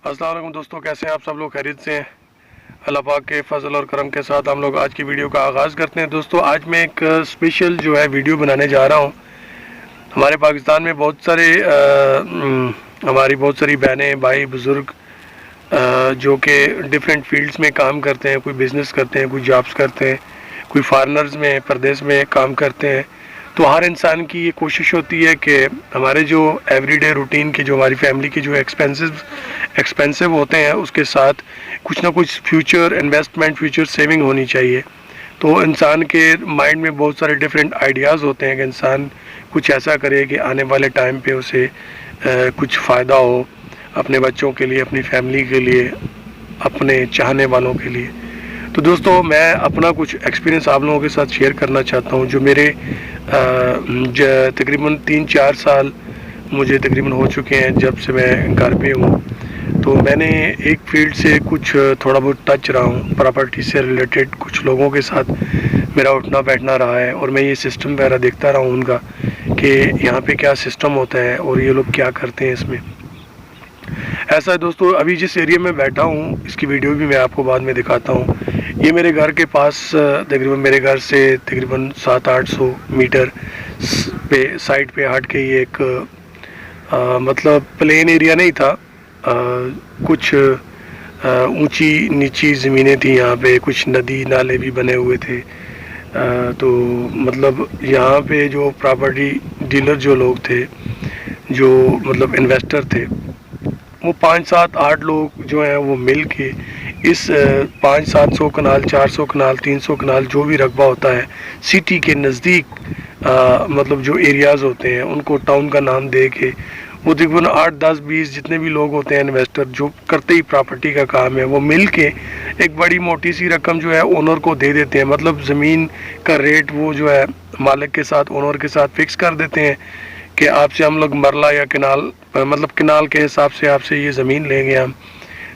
अस्सलाम वालेकुम दोस्तों, कैसे हैं आप सब लोग? खैरियत से हैं? अल्लाह पाक के फजल और करम के साथ हम लोग आज की वीडियो का आगाज़ करते हैं। दोस्तों, आज मैं एक स्पेशल जो है वीडियो बनाने जा रहा हूं। हमारे पाकिस्तान में हमारी बहुत सारी बहनें भाई बुज़ुर्ग जो कि डिफरेंट फील्ड्स में काम करते हैं। कोई बिज़नेस करते हैं, कोई जॉब्स करते हैं, कोई फॉरेनर्स में परदेश में काम करते हैं। तो हर इंसान की ये कोशिश होती है कि हमारे जो एवरीडे रूटीन के जो हमारी फैमिली के जो एक्सपेंसिव होते हैं उसके साथ कुछ ना कुछ फ्यूचर इन्वेस्टमेंट, फ्यूचर सेविंग होनी चाहिए। तो इंसान के माइंड में बहुत सारे डिफरेंट आइडियाज़ होते हैं कि इंसान कुछ ऐसा करे कि आने वाले टाइम पे उसे कुछ फ़ायदा हो, अपने बच्चों के लिए, अपनी फैमिली के लिए, अपने चाहने वालों के लिए। तो दोस्तों, मैं अपना कुछ एक्सपीरियंस आप लोगों के साथ शेयर करना चाहता हूं। जो मेरे तकरीबन 3-4 साल मुझे तकरीबन हो चुके हैं जब से मैं घर पे हूँ। तो मैंने एक फील्ड से कुछ थोड़ा बहुत टच रहा हूँ, प्रॉपर्टी से रिलेटेड कुछ लोगों के साथ मेरा उठना बैठना रहा है, और मैं ये सिस्टम वगैरह देखता रहा हूँ उनका कि यहाँ पे क्या सिस्टम होता है और ये लोग क्या करते हैं इसमें। ऐसा है दोस्तों, अभी जिस एरिया में बैठा हूँ इसकी वीडियो भी मैं आपको बाद में दिखाता हूँ। ये मेरे घर के पास तकरीबन मेरे घर से तकरीबन 700-800 मीटर पे साइड पे हट के ये एक मतलब प्लेन एरिया नहीं था, कुछ ऊंची नीची ज़मीनें थी। यहाँ पे कुछ नदी नाले भी बने हुए थे। तो मतलब यहाँ पे जो प्रॉपर्टी डीलर जो लोग थे, जो मतलब इन्वेस्टर थे, वो 5-7-8 लोग जो हैं वो मिल के इस 500-700 कनाल, 400 कनाल, 300 कनाल जो भी रकबा होता है सिटी के नज़दीक, मतलब जो एरियाज़ होते हैं उनको टाउन का नाम दे के वो तकरीबन 8-10-20 जितने भी लोग होते हैं इन्वेस्टर जो करते ही प्रॉपर्टी का काम है, वो मिल के एक बड़ी मोटी सी रकम जो है ओनर को दे देते हैं। मतलब ज़मीन का रेट वो जो है मालिक के साथ, ओनर के साथ फिक्स कर देते हैं कि आपसे हम लोग मरला या किनाल, मतलब किनाल के हिसाब से आपसे ये ज़मीन लेंगे हम।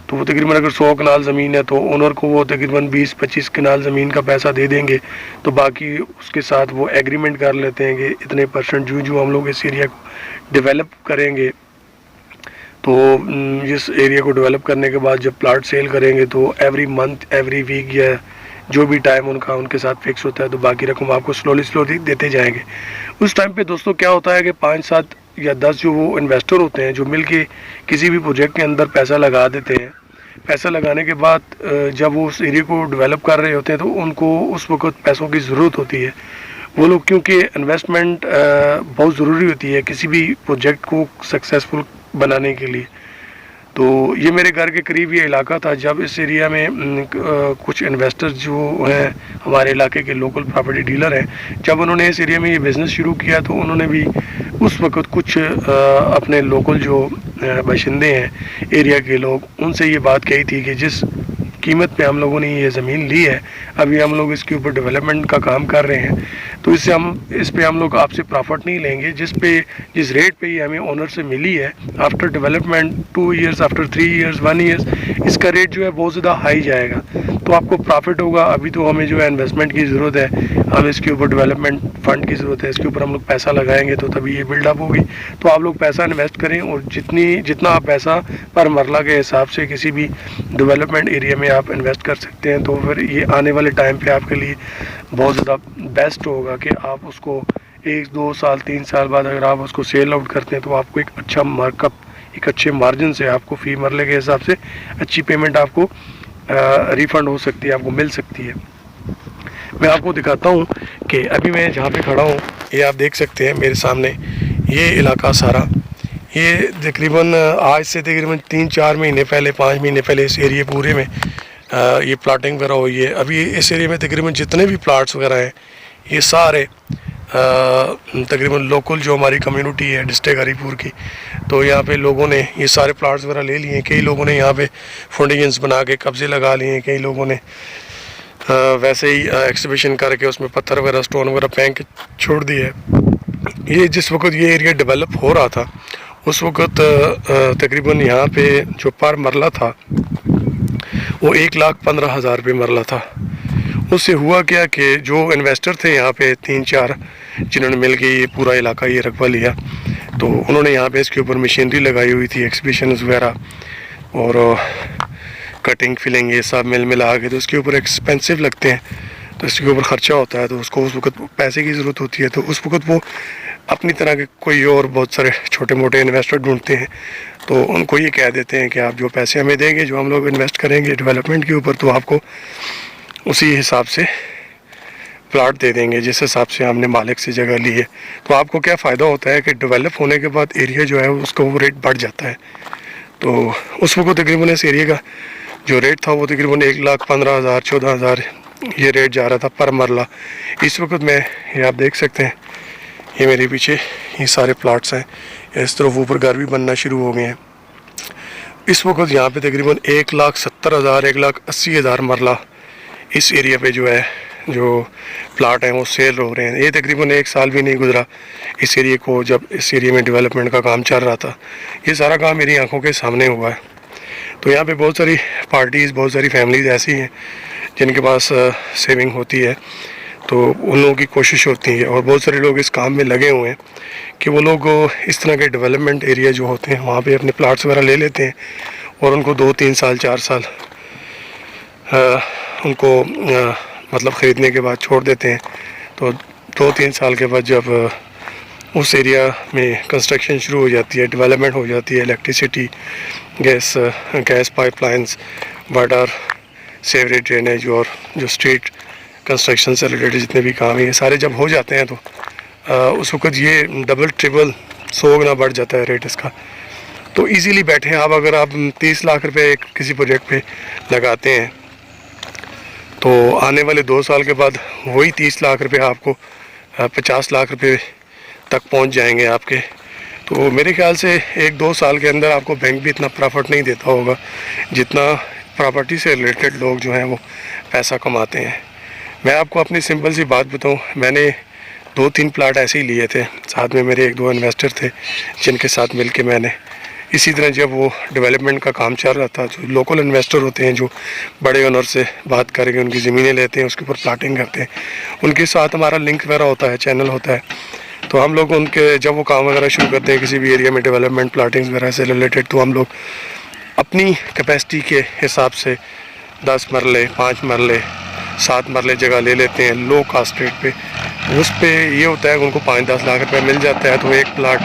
तो वो तकरीबन अगर 100 कनाल ज़मीन है तो ओनर को वो तकरीबन 20-25 कनाल ज़मीन का पैसा दे देंगे। तो बाकी उसके साथ वो एग्रीमेंट कर लेते हैं कि इतने परसेंट जो हम लोग इस एरिया को डेवलप करेंगे, तो इस एरिया को डेवलप करने के बाद जब प्लाट सेल करेंगे तो एवरी मंथ, एवरी वीक या जो भी टाइम उनके साथ फिक्स होता है, तो बाकी रकम आपको स्लोली देते जाएंगे। उस टाइम पे दोस्तों क्या होता है कि 5-7 या 10 जो वो इन्वेस्टर होते हैं जो मिलके किसी भी प्रोजेक्ट के अंदर पैसा लगा देते हैं। पैसा लगाने के बाद जब वो उस एरिया को डेवलप कर रहे होते हैं तो उनको उस वक्त पैसों की ज़रूरत होती है। वो लोग, क्योंकि इन्वेस्टमेंट बहुत ज़रूरी होती है किसी भी प्रोजेक्ट को सक्सेसफुल बनाने के लिए। तो ये मेरे घर के करीब ये इलाका था। जब इस एरिया में कुछ इन्वेस्टर्स जो हैं हमारे इलाके के लोकल प्रॉपर्टी डीलर हैं, जब उन्होंने इस एरिया में ये बिज़नेस शुरू किया तो उन्होंने भी उस वक्त कुछ अपने लोकल जो बाशिंदे हैं एरिया के लोग, उनसे ये बात कही थी कि जिस कीमत पे हम लोगों ने ये ज़मीन ली है, अभी हम लोग इसके ऊपर डेवलपमेंट का काम कर रहे हैं, तो इस पे हम लोग आपसे प्रॉफिट नहीं लेंगे। जिस रेट पे ये हमें ओनर से मिली है, after development 2 years, after 3 years, 1 years, इसका रेट जो है बहुत ज़्यादा हाई जाएगा, तो आपको प्रॉफिट होगा। अभी तो हमें जो है इन्वेस्टमेंट की ज़रूरत है, हम इसके ऊपर डेवलपमेंट फ़ंड की ज़रूरत है, इसके ऊपर हम लोग पैसा लगाएंगे तो तभी ये बिल्डअप होगी। तो आप लोग पैसा इन्वेस्ट करें, और जितना आप पैसा पर मरला के हिसाब से किसी भी डेवलपमेंट एरिया में आप इन्वेस्ट कर सकते हैं, तो फिर ये आने वाले टाइम पे आपके लिए बहुत ज़्यादा बेस्ट होगा कि आप उसको 1-2 साल 3 साल बाद अगर आप उसको सेल आउट करते हैं तो आपको एक अच्छा मार्कअप, एक अच्छे मार्जिन से आपको फ़ी मरले के हिसाब से अच्छी पेमेंट आपको रिफ़ंड हो सकती है, आपको मिल सकती है। मैं आपको दिखाता हूँ कि अभी मैं जहाँ पे खड़ा हूँ, ये आप देख सकते हैं मेरे सामने ये इलाका सारा, ये तकरीबन आज से तकरीबन 3-4 महीने पहले, 5 महीने पहले इस एरिया पूरे में ये प्लाटिंग वगैरह हुई है। अभी इस एरिया में तकरीबन जितने भी प्लाट्स वगैरह हैं ये सारे तकरीबन लोकल जो हमारी कम्युनिटी है डिस्ट्रिक्ट हरीपुर की, तो यहाँ पे लोगों ने ये सारे प्लाट्स वगैरह ले लिए हैं। कई लोगों ने यहाँ पे फाउंडेशंस बना के कब्जे लगा लिए हैं, कई लोगों ने वैसे ही एक्सिबिशन करके उसमें पत्थर वगैरह, स्टोन वगैरह फेंक के छोड़ दिए है। ये जिस वक्त ये एरिया डेवलप हो रहा था उस वक्त तकरीबन यहाँ पे जो पर मरला था वो 1,15,000 रुपये मरला था। उससे हुआ क्या कि जो इन्वेस्टर थे यहाँ पे 3-4 जिन्होंने मिल के ये पूरा इलाका ये रकबा लिया, तो उन्होंने यहाँ पे इसके ऊपर मशीनरी लगाई हुई थी, एक्सिबिशन्स वगैरह, اور کٹنگ فلنگ یہ سب ملا کے تو اس کے اوپر ایکسپینسو لگتے ہیں، تو اس کے اوپر خرچہ ہوتا ہے، تو اس کو اس وقت پیسے کی ضرورت ہوتی ہے، تو اس وقت وہ اپنی طرح کے کوئی اور بہت سارے چھوٹے موٹے انویسٹر ڈھونڈتے ہیں، تو ان کو یہ کہہ دیتے ہیں کہ آپ جو پیسے ہمیں دیں گے، جو ہم لوگ انویسٹ کریں گے ڈیولپمنٹ کے اوپر، تو آپ کو اسی حساب سے پلاٹ دے دیں گے جس حساب سے ہم نے مالک سے جگہ لی ہے۔ تو آپ کو کیا فائدہ ہوتا ہے کہ ڈیولپ ہونے کے بعد ایریا جو ہے اس کا وہ ریٹ بڑھ جاتا ہے، تو اس وقت تقریباً اس ایریا کا جو ریٹ تھا وہ تقریباً 1,15,000 14,000 یہ ریٹ جا رہا تھا پر مرلہ۔ اس وقت میں یہ آپ دیکھ سکتے ہیں، یہ میرے پیچھے یہ سارے پلاٹس ہیں، اس طرف اوپر گھر بھی بننا شروع ہو گئے ہیں۔ اس وقت یہاں پہ تقریباً 1,70,000 1,80,000 مرلہ اس ایریا پہ جو ہے جو پلاٹ ہیں وہ سیل ہو رہے ہیں۔ یہ تقریباً 1 سال بھی نہیں گزرا اس ایریا کو جب اس ایریا میں ڈیولپمنٹ کا کام چل رہا تھا، یہ سارا کام میری آنکھوں کے سامنے ہوا ہے۔ تو یہاں پہ بہت ساری پارٹیز، بہت ساری فیملیز ایسی ہیں جن کے پاس سیونگ ہوتی ہے، تو ان لوگوں کی کوشش ہوتی ہے، اور بہت سارے لوگ اس کام میں لگے ہوئے ہیں کہ وہ لوگ اس طرح کے ڈیولپمنٹ ایریا جو ہوتے ہیں وہاں پہ اپنے پلاٹس وغیرہ لے لیتے ہیں، اور ان کو 2-3 سال 4 سال ان کو مطلب خریدنے کے بعد چھوڑ دیتے ہیں۔ تو 2-3 سال کے بعد جب اس ایریا میں کنسٹرکشن شروع ہو جاتی ہے، ڈیولپمنٹ ہو جاتی ہے، electricity, gas pipelines, water, sewerage drainage, اور جو اسٹریٹ کنسٹرکشن سے ریلیٹڈ جتنے بھی کام ہیں یہ سارے جب ہو جاتے ہیں، تو اس وقت یہ ڈبل ٹربل 100 گنا بڑھ جاتا ہے ریٹ اس کا۔ تو ایزیلی بیٹھے ہیں اگر آپ 30 لاکھ روپے کسی پروجیکٹ پہ لگاتے ہیں، تو آنے والے 2 سال کے بعد وہی 30 لاکھ روپے آپ کو 50 لاکھ روپے تک پہنچ جائیں گے آپ کے۔ تو میرے خیال سے 1-2 سال کے اندر آپ کو بینک بھی اتنا پرافٹ نہیں دیتا ہوگا جتنا پراپرٹی سے ریلیٹڈ لوگ جو ہیں وہ پیسہ کماتے ہیں۔ میں آپ کو اپنی سمپل سی بات بتاؤں، میں نے 2-3 پلاٹ ایسے ہی لیے تھے، ساتھ میں میرے 1-2 انویسٹر تھے جن کے ساتھ مل کے میں نے اسی طرح جب وہ ڈیولپمنٹ کا کام چل رہا تھا، جو لوکل انویسٹر ہوتے ہیں جو بڑے اونر سے بات کر کے ان کی زمینیں لیتے ہیں، اس کے اوپر پلاٹنگ کرتے ہیں، ان کے ساتھ ہمارا لنک وغیرہ ہوتا ہے، چینل ہوتا ہے، تو ہم لوگ ان کے جب وہ کام وغیرہ شروع کرتے ہیں کسی بھی ایریا میں ڈیولپمنٹ پلاٹنگ وغیرہ سے ریلیٹڈ، تو ہم لوگ اپنی کیپیسٹی کے حساب سے 10 مرلے 5 مرلے 7 مرلے جگہ لے لیتے ہیں لو کاسٹ ریٹ پہ۔ اس پہ یہ ہوتا ہے کہ ان کو 5-10 لاکھ روپے مل جاتا ہے، تو ایک پلاٹ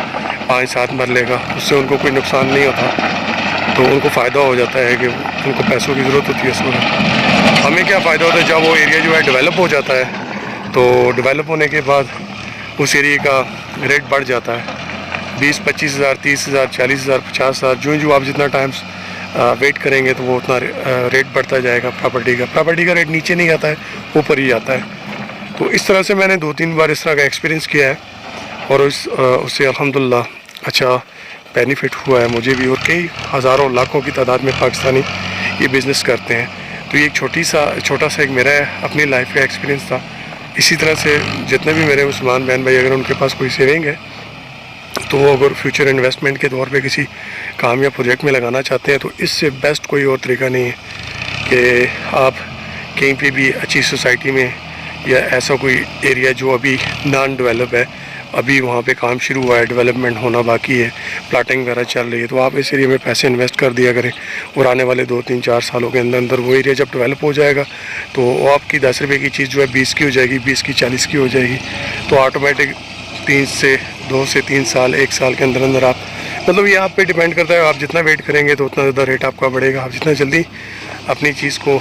5-7 مرلے کا، اس سے ان کو کوئی نقصان نہیں ہوتا، تو ان کو فائدہ ہو جاتا ہے کہ ان کو پیسوں کی ضرورت ہوتی ہے اس وقت۔ ہمیں کیا فائدہ ہوتا ہے جب وہ ایریا جو ہے ڈیولپ ہو جاتا ہے، تو ڈیولپ ہونے کے بعد اس ایریا کا ریٹ بڑھ جاتا ہے، 20-25 ہزار 30 ہزار 40 ہزار 50 ہزار، جو آپ جتنا ٹائم ویٹ کریں گے تو وہ اتنا ریٹ بڑھتا جائے گا پراپرٹی کا ریٹ نیچے نہیں آتا ہے، اوپر ہی آتا ہے۔ تو اس طرح سے میں نے 2-3 بار اس طرح کا ایکسپیرینس کیا ہے، اور اس سے الحمدللہ اچھا بینیفٹ ہوا ہے مجھے بھی، اور کئی ہزاروں لاکھوں کی تعداد میں پاکستانی یہ بزنس کرتے ہیں۔ تو یہ ایک چھوٹا سا ایک میرا اپنی لائف کا ایکسپیرینس تھا۔ اسی طرح سے جتنے بھی میرے مسلمان بہن بھائی اگر ان کے پاس کوئی سیونگ ہے، تو وہ اگر فیوچر انویسٹمنٹ کے طور پہ کسی کام یا پروجیکٹ میں لگانا چاہتے ہیں، تو اس سے بیسٹ کوئی اور طریقہ نہیں ہے کہ آپ کہیں پہ بھی اچھی سوسائٹی میں یا ایسا کوئی ایریا جو ابھی نان ڈیولپ ہے، ابھی وہاں پہ کام شروع ہوا ہے، ڈیولپمنٹ ہونا باقی ہے، پلاٹنگ وغیرہ چل رہی ہے، تو آپ اس ایریا میں پیسے انویسٹ کر دیا کریں، اور آنے والے 2-3-4 سالوں کے اندر وہ ایریا جب ڈیولپ ہو جائے گا تو وہ آپ کی 10 روپے کی چیز جو ہے 20 کی ہو جائے گی، 20 کی 40 کی ہو جائے گی، تو آٹومیٹک 2 سے 3 سال 1 سال کے اندر آپ مطلب یہ آپ پہ ڈیپینڈ کرتا ہے، آپ جتنا ویٹ کریں گے تو اتنا زیادہ ریٹ آپ کا بڑھے گا، آپ جتنا جلدی اپنی چیز کو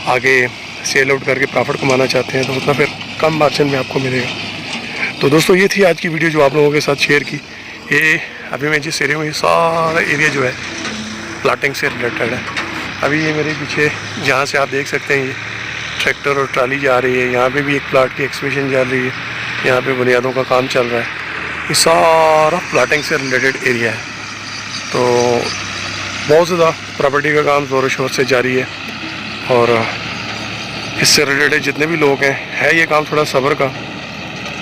آگے سیل آؤٹ کر کے پرافٹ کمانا چاہتے ہیں تو اتنا پھر کم مارجن میں آپ کو ملے گا۔ تو دوستو یہ تھی آج کی ویڈیو جو آپ لوگوں کے ساتھ شیئر کی۔ یہ ابھی میں جس ایریا میں یہ سارا ایریا جو ہے پلاٹنگ سے ریلیٹڈ ہے۔ ابھی یہ میرے پیچھے جہاں سے آپ دیکھ سکتے ہیں یہ ٹریکٹر اور ٹرالی جا رہی ہے، یہاں پہ بھی ایک پلاٹ کی ایکسکیویشن چل رہی ہے، یہاں پہ بنیادوں کا کام چل رہا ہے، یہ سارا پلاٹنگ سے ریلیٹڈ ایریا ہے۔ تو بہت زیادہ پراپرٹی کا کام زور و شور سے جاری ہے، اور اس سے ریلیٹڈ جتنے بھی لوگ ہیں، ہے یہ کام تھوڑا صبر کا،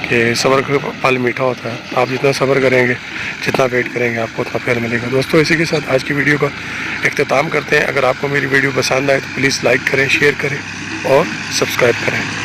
کہ صبر کا پھل میٹھا ہوتا ہے، آپ جتنا صبر کریں گے، جتنا ویٹ کریں گے، آپ کو اتنا پھل ملے گا۔ دوستو اسی کے ساتھ آج کی ویڈیو کا اختتام کرتے ہیں۔ اگر آپ کو میری ویڈیو پسند آئے تو پلیز لائک کریں، شیئر کریں اور سبسکرائب کریں۔